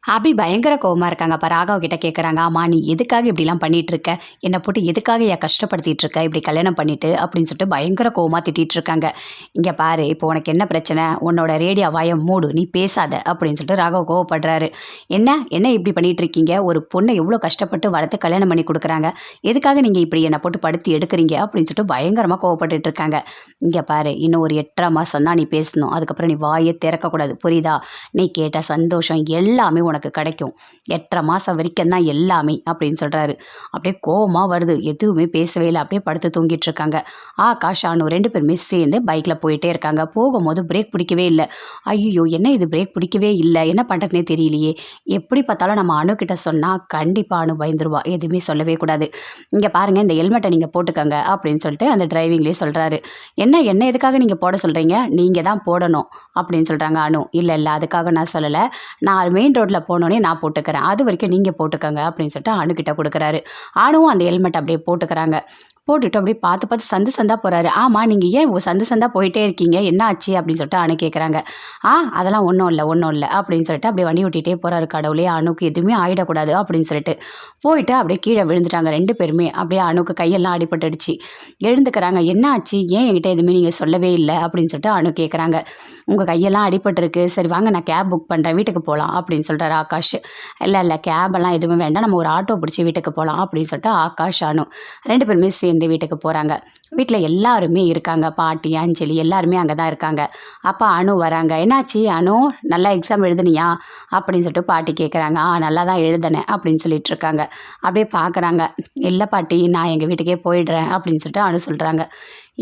அபி பயங்கர கோவமா இருக்காங்க. அப்ப ராகவ் கிட்ட கேட்குறாங்க, "ஆமா நீ எதுக்காக இப்படிலாம் பண்ணிட்டு இருக்க? என்ன போட்டு எதுக்காக கஷ்டப்படுத்திட்டு இருக்க? இப்படி கல்யாணம் பண்ணிட்டு" அப்படின்னு சொல்லிட்டு பயங்கர கோவமா திட்டிட்டு இருக்காங்க. "இங்க பாரு, இப்போ உனக்கு என்ன பிரச்சனை? உன்னோட ரேடியோ வாய மூடு, நீ பேசாத" அப்படின்னு சொல்லிட்டு ராகவ் கோவப்படுறாரு. "என்ன என்ன இப்படி பண்ணிட்டு இருக்கீங்க? ஒரு பொண்ணை எவ்வளோ கஷ்டப்பட்டு வளர்த்து கல்யாணம் பண்ணி கொடுக்குறாங்க. எதுக்காக நீங்க இப்படி என்னை போட்டு படுத்தி எடுக்கிறீங்க?" அப்படின்னு சொல்லிட்டு பயங்கரமா கோவப்பட்டுட்டு இருக்காங்க. "இங்க பாரு, இன்னும் ஒரு 8.5 மாசம் தான் நீ பேசணும். அதுக்கப்புறம் நீ வாயே திறக்கக்கூடாது, புரியுதா? நீ கேட்ட சந்தோஷம் எல்லாமே உனக்கு கிடைக்கும். 8.5 மாசம் வரைக்கும் தான் எல்லாமே" அப்படின்னு சொல்றாரு. அப்படியே கோவமா வருது. எதுவுமே பேசவே இல்லை. அப்படியே படுத்து தூங்கிட்டு இருக்காங்க. ஆகாஷ், அனு 2 பேருமே சேர்ந்து பைக்ல போயிட்டே இருக்காங்க. போகும்போது பிரேக் பிடிக்கவே இல்லை. ஐயோ, என்ன இது பிரேக் பிடிக்கவே இல்லை, என்ன பண்றதுனே தெரியலையே. எப்படி பார்த்தாலும் நம்ம அனு கிட்ட சொன்னா கண்டிப்பா அனு பயந்துருவா. எதுவுமே சொல்லவே கூடாது. "இங்க பாருங்க, இந்த ஹெல்மெட்டை நீங்க போட்டுக்கங்க" அப்படின்னு சொல்லிட்டு அந்த டிரைவிங்லேயே சொல்றாரு. "என்ன என்ன எதுக்காக நீங்க போட சொல்றீங்க? நீங்க தான் போடணும்" அப்படின்னு சொல்றாங்க அனு. "இல்லை இல்லை, அதுக்காக நான் சொல்லலை. நான் மெயின் ரோட்டில் போனோடனே நான் போட்டுக்கிறேன். அது வரைக்கும் நீங்கள் போட்டுக்கங்க" அப்படின்னு சொல்லிட்டு அணுக்கிட்ட கொடுக்குறாரு. அணுவும் அந்த ஹெல்மெட் அப்படியே போட்டுக்கிறாங்க. போட்டுட்டு அப்படியே பார்த்து பார்த்து சந்து சந்தா போகிறாரு. "ஆமாம், நீங்கள் ஏன் சந்து சந்தா போயிட்டே இருக்கீங்க? என்ன ஆச்சு?" அப்படின்னு சொல்லிட்டு அணு கேட்குறாங்க. அதெல்லாம் ஒன்றும் இல்லை ஒன்றும் இல்லை" அப்படின்னு சொல்லிட்டு அப்படியே வண்டி ஓட்டிகிட்டே போகிறாரு. கடவுளே, அணுக்கு எதுவுமே ஆகிடக்கூடாது அப்படின்னு சொல்லிட்டு போயிட்டு அப்படியே கீழே விழுந்துட்டாங்க 2 பேருமே. அப்படியே அணுக்கு கையெல்லாம் அடிபட்டுடுச்சு. எழுந்துக்கிறாங்க. "என்ன ஆச்சு? ஏன் என்கிட்ட எதுவுமே நீங்கள் சொல்லவே இல்லை?" அப்படின்னு சொல்லிட்டு அணு கேட்குறாங்க. "உங்கள் கையெல்லாம் அடிபட்டுருக்கு. சரி வாங்க, நான் கேப் புக் பண்ணுறேன், வீட்டுக்கு போகலாம்" அப்படின்னு சொல்கிறாரு ஆகாஷ். "இல்லை இல்லை, கேபெல்லாம் எதுவுமே வேண்டாம், நம்ம ஒரு ஆட்டோ பிடிச்சி வீட்டுக்கு போகலாம்" அப்படின்னு சொல்லிட்டு ஆகாஷ், அனு 2 பேருமே சேர்ந்து வீட்டுக்கு போகிறாங்க. வீட்டில் எல்லாருமே இருக்காங்க. பாட்டி, அஞ்சலி எல்லாருமே அங்கே தான் இருக்காங்க. அப்போ அனு வராங்க. "என்னாச்சு அனு, நல்லா எக்ஸாம் எழுதுனியா?" அப்படின்னு சொல்லிட்டு பாட்டி கேட்குறாங்க. நல்லா தான் எழுதினேன்" அப்படின்னு சொல்லிட்டு இருக்காங்க. அப்படியே பார்க்குறாங்க. "இல்லை பாட்டி, நான் எங்கள் வீட்டுக்கே போயிடுறேன்" அப்படின்னு சொல்லிட்டு அனு சொல்கிறாங்க.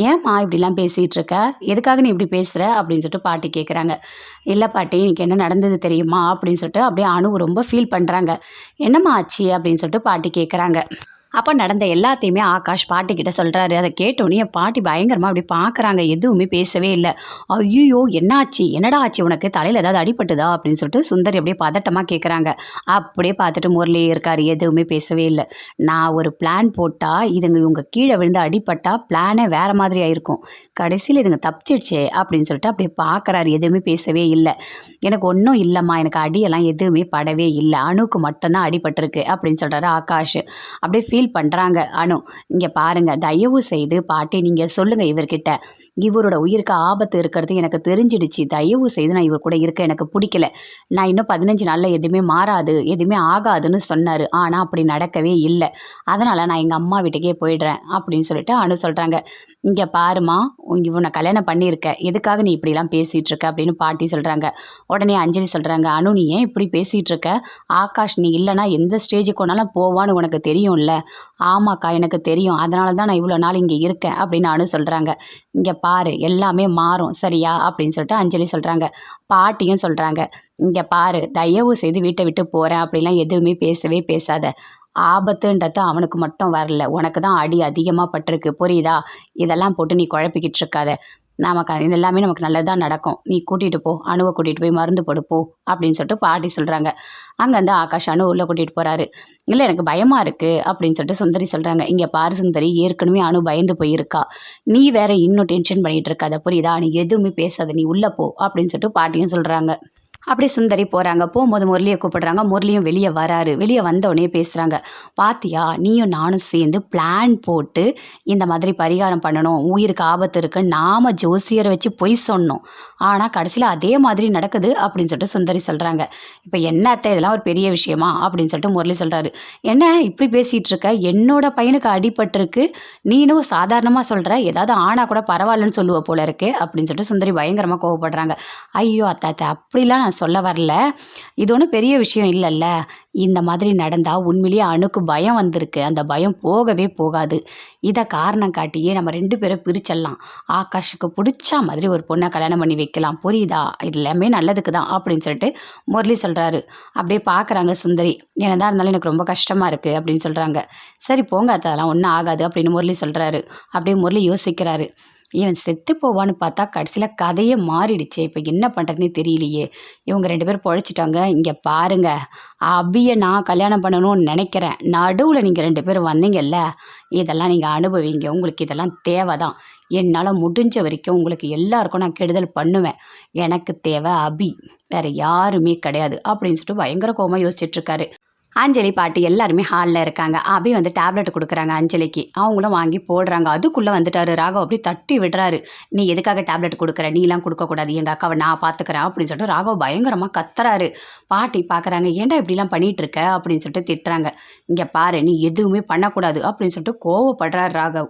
"ஏம்மா இப்படிலாம் பேசிகிட்டு இருக்க? எதுக்காக நீ இப்படி பேசுகிற?" அப்படின்னு சொல்லிட்டு பாட்டி கேட்குறாங்க. "இல்லை பாட்டி, இன்னைக்கு என்ன நடந்தது தெரியுமா?" அப்படின்னு சொல்லிட்டு அப்படியே அனு ரொம்ப ஃபீல் பண்ணுறாங்க. "என்னம்மா ஆச்சு?" அப்படின்னு சொல்லிட்டு பாட்டி கேட்குறாங்க. அப்போ நடந்த எல்லாத்தையுமே ஆகாஷ் பாட்டிக்கிட்ட சொல்கிறாரு. அதை கேட்டோன்னே என் பாட்டி பயங்கரமாக அப்படி பார்க்குறாங்க. எதுவுமே பேசவே இல்லை. "ஐயோ, என்னாச்சு? என்னடா ஆச்சு உனக்கு? தலையில் ஏதாவது அடிபட்டுதா?" அப்படின்னு சொல்லிட்டு சுந்தரி அப்படியே பதட்டமாக கேட்குறாங்க. அப்படியே பார்த்துட்டு முரளி இருக்கார். எதுவுமே பேசவே இல்லை. "நான் ஒரு பிளான் போட்டால் இவங்க கீழே விழுந்து அடிபட்டா பிளானே வேறு மாதிரி ஆயிருக்கும். கடைசியில் இதுங்க தப்பிச்சிடுச்சே" அப்படின்னு சொல்லிட்டு அப்படியே பார்க்குறாரு. எதுவுமே பேசவே இல்லை. "எனக்கு ஒன்றும் இல்லைம்மா, எனக்கு அடியெல்லாம் எதுவுமே படவே இல்லை. அணுக்கு மட்டும்தான் அடிபட்டிருக்கு" அப்படின்னு சொல்கிறாரு ஆகாஷ். அப்படியே ஃபீல் பண்ணுறாங்க அனு. "இங்கே பாருங்க, தயவு செய்து பாட்டி நீங்கள் சொல்லுங்கள் இவர்கிட்ட. இவரோட உயிருக்கு ஆபத்து இருக்கிறது எனக்கு தெரிஞ்சிடுச்சு. தயவு செய்து நான் இவர் கூட இருக்க எனக்கு பிடிக்கல. நான் இன்னும் 15 நாளில் எதுவுமே மாறாது, எதுவுமே ஆகாதுன்னு சொன்னார். ஆனால் அப்படி நடக்கவே இல்லை. அதனால் நான் எங்கள் அம்மா வீட்டுக்கே போயிடுறேன்" அப்படின்னு சொல்லிட்டு அனு சொல்கிறாங்க. "இங்கே பாருமா, இவனை கல்யாணம் பண்ணியிருக்க, எதுக்காக நீ இப்படிலாம் பேசிகிட்டு இருக்க?" அப்படின்னு பாட்டி சொல்கிறாங்க. உடனே அஞ்சலி சொல்கிறாங்க. "அனு, நீ ஏன் இப்படி பேசிகிட்டு இருக்க? ஆகாஷ் நீ இல்லைனா எந்த ஸ்டேஜுக்கு வேணாலும் போவான்னு உனக்கு தெரியும்ல." "ஆமாக்கா, எனக்கு தெரியும். அதனால தான் நான் இவ்வளோ நாள் இங்கே இருக்கேன்" அப்படின்னு அனு சொல்கிறாங்க. "இங்கே பாரு, எல்லாமே மாறும் சரியா?" அப்படின்னு சொல்லிட்டு அஞ்சலி சொல்கிறாங்க. பாட்டியும் சொல்கிறாங்க. "இங்கே பாரு, தயவு செய்து வீட்டை விட்டு போகிறேன் அப்படிலாம் எதுவுமே பேசவே பேசாத. ஆபத்துன்றது அவனுக்கு மட்டும் வரல, உனக்கு தான் அடி அதிகமாக பட்டிருக்கு, புரியுதா? இதெல்லாம் போட்டு நீ குழப்பிக்கிட்டு இருக்காத. இது எல்லாமே நமக்கு நல்லதாக நடக்கும். நீ கூட்டிகிட்டு போ, அணுவை கூட்டிகிட்டு போய் மருந்து போடு போ" அப்படின்னு சொல்லிட்டு பாட்டி சொல்கிறாங்க. அங்கேருந்து ஆகாஷ் அணு உள்ளே கூட்டிகிட்டு போகிறாரு. "இல்லை, எனக்கு பயமாக இருக்குது" அப்படின்னு சொல்லிட்டு சுந்தரி சொல்கிறாங்க. "இங்கே பாரு சுந்தரி, ஏற்கனவே அணு பயந்து போயிருக்கா. நீ வேற இன்னும் டென்ஷன் பண்ணிகிட்டு இருக்காத, புரியுதா? நீ எதுவுமே பேசாத, நீ உள்ளே போ" அப்படின்னு சொல்லிட்டு பாட்டியும் சொல்கிறாங்க. அப்படியே சுந்தரி போகிறாங்க. போகும்போது முரளியை கூப்பிடுறாங்க. முரளியும் வெளியே வராரு. வெளியே வந்தோடனே பேசுகிறாங்க. "பாத்தியா, நீயும் நானும் சேர்ந்து பிளான் போட்டு இந்த மாதிரி பரிகாரம் பண்ணணும், உயிருக்கு ஆபத்து இருக்குன்னு நாம ஜோசியரை வச்சு பொய் சொன்னோம். ஆனால் கடைசியில் அதே மாதிரி நடக்குது" அப்படின்னு சொல்லிட்டு சுந்தரி சொல்கிறாங்க. "இப்போ என்ன அத்தை, இதெல்லாம் ஒரு பெரிய விஷயமா?" அப்படின்னு சொல்லிட்டு முரளி சொல்கிறாரு. "என்ன இப்படி பேசிகிட்டு இருக்க? என்னோட பையனுக்கு அடிபட்டிருக்கு, நீனும் சாதாரணமாக சொல்கிற. ஏதாவது ஆனால் கூட பரவாயில்லன்னு சொல்லுவ போல இருக்கு" அப்படின்னு சொல்லிட்டு சுந்தரி பயங்கரமாக கோவப்படுறாங்க. "ஐயோ அத்தை, அப்படிலாம் நான் சொல்ல வரல. இது ஒன்றும் பெரிய விஷயம் இல்லைல்ல. இந்த மாதிரி நடந்தால் உண்மையிலேயே அணுக்கு பயம் வந்திருக்கு. அந்த பயம் போகவே போகாது. இதை காரணம் காட்டியே நம்ம 2 பேரை பிரிச்சிடலாம். ஆகாஷுக்கு பிடிச்ச மாதிரி ஒரு பொண்ணை கல்யாணம் பண்ணி வைக்கலாம், புரியுதா? இது எல்லாமே நல்லதுக்கு தான்" அப்படின்னு சொல்லிட்டு முரளி சொல்கிறாரு. அப்படியே பார்க்குறாங்க சுந்தரி. "என்னதான் இருந்தாலும் எனக்கு ரொம்ப கஷ்டமாக இருக்குது" அப்படின்னு சொல்கிறாங்க. "சரி போங்க அத்தை, அதெல்லாம் ஒன்றும் ஆகாது" அப்படின்னு முரளி சொல்கிறாரு. அப்படியே முரளி யோசிக்கிறாரு. இவன் செத்து போவான்னு பார்த்தா கடைசியில் கதையே மாறிடுச்சே. இப்போ என்ன பண்ணுறதுனே தெரியலையே. இவங்க 2 பேரும் பொழைச்சிட்டாங்க. இங்கே பாருங்க, அபியை நான் கல்யாணம் பண்ணணும்னு நினைக்கிறேன். நடுவில் நீங்கள் 2 பேரும் வந்தீங்கல்ல, இதெல்லாம் நீங்கள் அனுபவிங்க. உங்களுக்கு இதெல்லாம் தேவை தான். என்னால் முடிஞ்ச வரைக்கும் உங்களுக்கு எல்லாருக்கும் நான் கெடுதல் பண்ணுவேன். எனக்கு தேவை அபி, வேறு யாருமே கிடையாது அப்படின்னு சொல்லிட்டு பயங்கர கோவமா யோசிச்சுட்டு இருக்காரு. அஞ்சலி பாட்டி எல்லாருமே ஹாலில் இருக்காங்க. அபி வந்து டேப்லெட் கொடுக்குறாங்க அஞ்சலிக்கு. அவங்களும் வாங்கி போடுறாங்க. அதுக்குள்ளே வந்துட்டாரு ராகவ். அப்படி தட்டி விடுறாரு. நீ எதுக்காக டேப்லெட் கொடுக்குற? நீலாம் கொடுக்கக்கூடாது. எங்கள் அக்காவை நான் பார்த்துக்கிறேன் அப்படின்னு சொல்லிட்டு ராகவ் பயங்கரமாக கத்துறாரு. பாட்டி பார்க்குறாங்க. ஏன்டா இப்படிலாம் பண்ணிட்டு இருக்க அப்படின்னு சொல்லிட்டு திட்டுறாங்க. இங்கே பாரு, நீ எதுவுமே பண்ணக்கூடாது அப்படின்னு சொல்லிட்டு கோவப்படுறாரு ராகவ்.